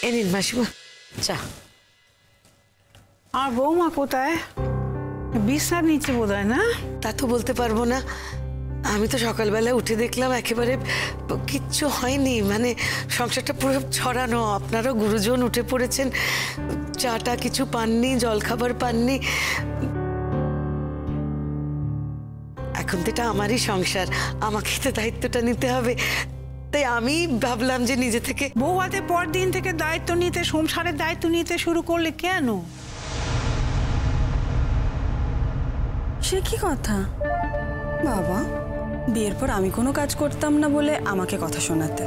এ নিন মাসিমা চা। আর বৌমা কোথায়? বিশ্রাম নিচ্ছে বোধ হয় না? তা তো বলতে পারবো না, আমি তো সকালবেলা উঠে দেখলাম একেবারে কিচ্ছু হয়নি, মানে সংসারটা পুরো ছড়ানো। আপনারও গুরুজন উঠে পড়েছেন, চাটা কিছু পাননি, জলখাবার পাননি। এখন তো এটা আমারই সংসার, আমাকে তো দায়িত্বটা নিতে হবে। তাই আমি ভাবলাম যে নিজে থেকে। বৌভাতে পর দিন থেকে দায়িত্ব নিতে, সংসারের দায়িত্ব নিতে শুরু করলে কেন? সে কি কথা বাবা, বিয়ের পর আমি কোনো কাজ করতাম না বলে আমাকে কথা শোনাতে,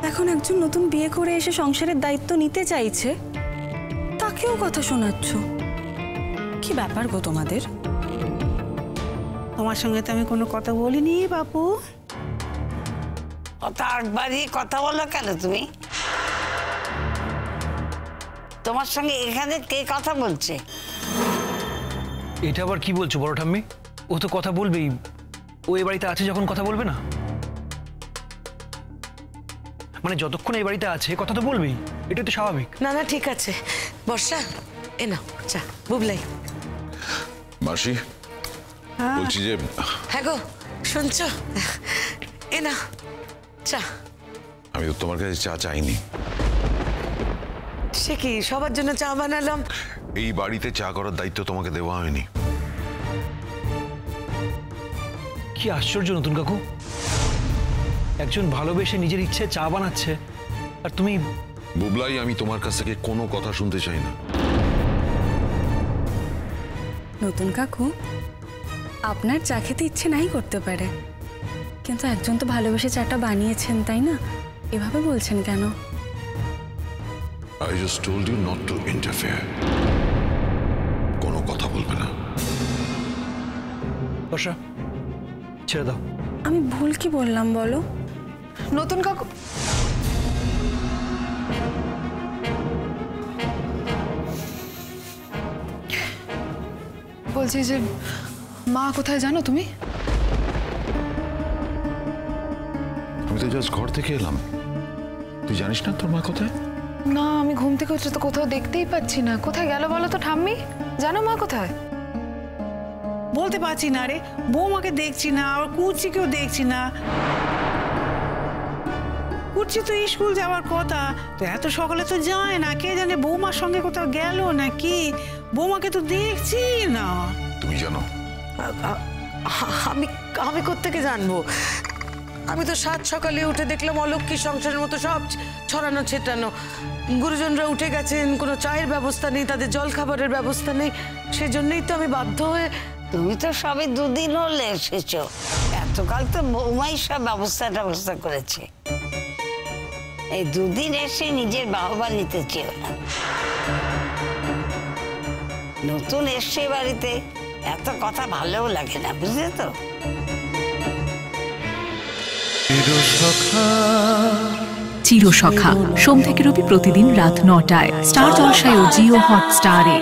এখন একজন নতুন বিয়ে করে এসে সংসারের দায়িত্ব নিতে চাইছে, তাকেও কথা শোনাচ্ছ? কি ব্যাপার গো তোমাদের? তোমার সঙ্গে তো আমি কোনো কথা বলিনি বাপু। একবারই কথা বলো কেন তুমি? তোমার সঙ্গে এখানে কে কথা বলছে? এটা আবার কি বলছো বড় ঠাম্মি? ও তো কথা বলবেই, ও এই বাড়িতে আছে যখন কথা বলবে না? মানে যতক্ষণ এই বাড়িতে আছে কথা তো বলবেই, এটা তো স্বাভাবিক। না না ঠিক আছে, বর্ষা এ নাও চা। বুবলাই মাসি বলছি যে। হ্যাঁ গো শুনছো, এ না চা। আমি তো তোমার কাছে চা চাইনি। সে কি, সবার জন্য চা বানালাম। এই বাড়িতে চা করার দায়িত্ব তোমাকে দেওয়া হয়নি। কি আশ্চর্য নতুন কাকু, একজন ভালোবেসে নিজের ইচ্ছে চা বানাচ্ছে আর তুমি। বুবলাই, আমি তোমার কাছ থেকে কোনো কথা শুনতে চাই না। নতুন কাকু, আপনার চা খেতে ইচ্ছে নাই করতে পারে, কিন্তু একজন তো ভালোবেসে চাটা বানিয়েছেন, তাই না? এভাবে বলছেন কেন? I just told you not to interfere. কোনো কথা বলবে না। বর্ষা ছেড়ে দাও। আমি ভুল কি বললাম বলো? নতুন কাকু, বলছি যে মা কোথায় জানো তুমি? আমি তো জাস্ট ঘর থেকে এলাম, তুই জানিস না তোর মা কোথায়? না, আমি ঘুম থেকে উঠে তো কোথাও দেখতেই পাচ্ছি না। কোথায় গেল বলো তো ঠাম্মি? জানো মা কোথায়? বলতে পারছি না রে, বৌমাকে দেখছি না, আর কুচিকেও দেখছি না। কুচি তো স্কুল যাওয়ার কথা, তো এত সকালে তো যায় না, কে জানে বৌমার সঙ্গে কোথাও গেল নাকি। বৌমাকে তো দেখছি না। তুমি জানো? আমি আমি কোত্থেকে জানবো? আমি তো সাত সকালে উঠে দেখলাম অলক্ষী সংসারের মতো সব ছড়ানো ছেটানো। গুরুজনরা উঠে গেছেন, কোনো চায়ের ব্যবস্থা নেই, তাদের জল খাবারের ব্যবস্থা নেই। সেজন্যই তো আমি বাধ্য হয়ে। তুমি তো সবে দুদিন হলে এসেছো, এতকাল তো বৌমাই সব ব্যবস্থা করেছে। এই দুদিন এসে নিজের বাহবা নিতে চেও না। নতুন এসছে বাড়িতে, এত কথা ভালোও লাগে না, বুঝলে তো? চিরসখা সোম থেকে রবি প্রতিদিন রাত ৯টায় স্টার জলসায় ও জিও হটস্টারে।